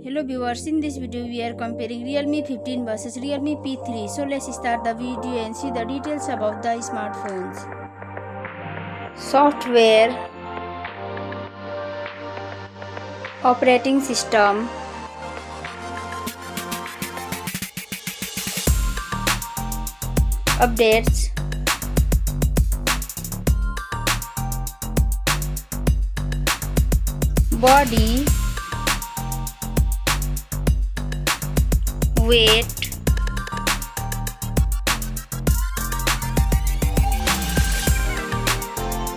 Hello viewers, in this video we are comparing Realme 15 versus Realme P3. So let's start the video and see the details about the smartphones. Software, operating system, updates, body, weight,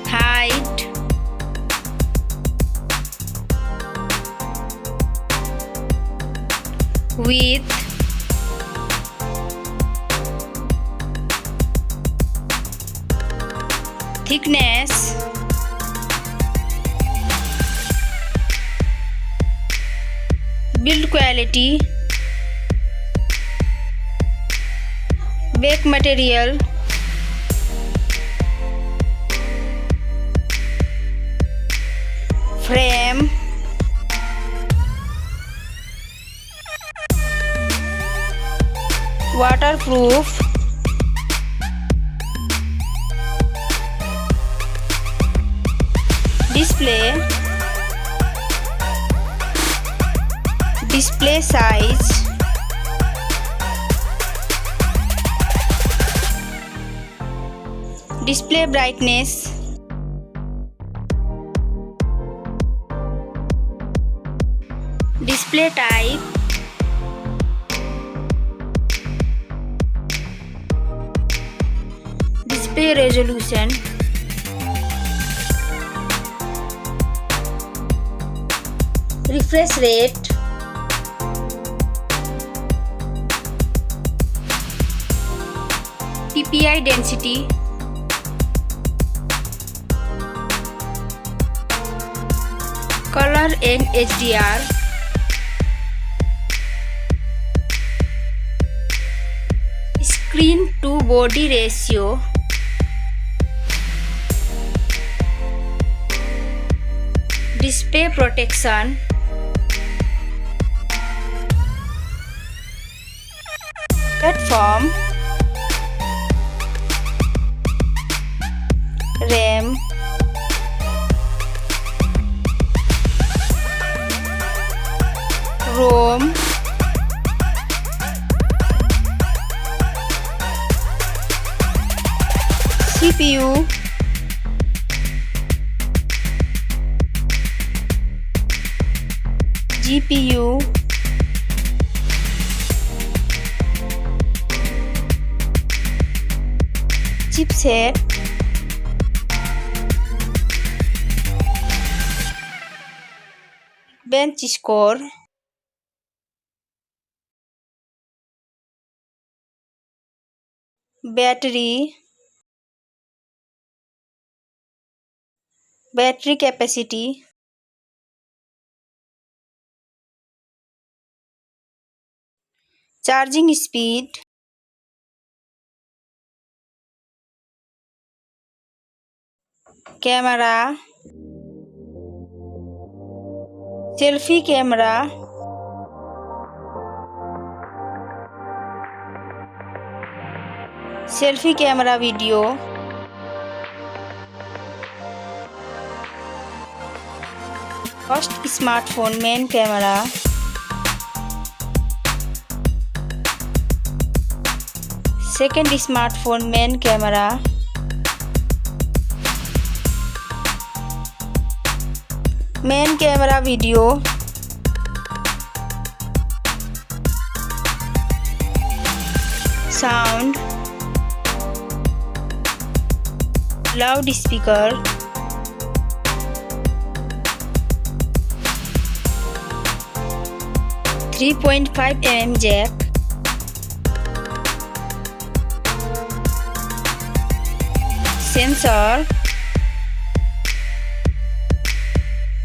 height, width, thickness, build quality, back material, frame, waterproof, display size, display brightness, display type, display resolution, refresh rate, PPI density, color and HDR, screen to body ratio, display protection, platform, RAM, ROM, CPU, GPU, chipset, bench score, battery capacity, charging speed, camera, selfie camera, video, first smartphone main camera, second smartphone main camera, main camera video, sound, loudspeaker, .5mm jack, sensor,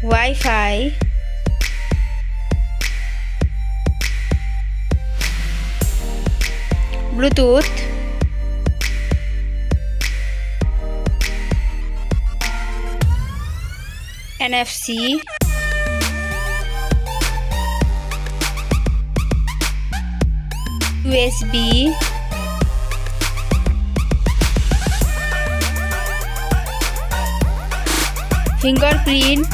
Wi-Fi, Bluetooth, NFC, USB, fingerprint,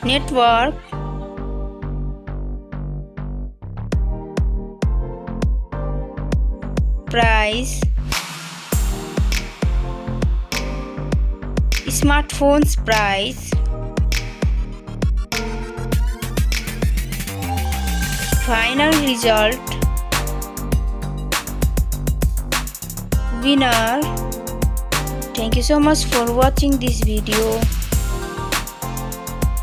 network, price, smartphone's price, final result, winner. Thank you so much for watching this video.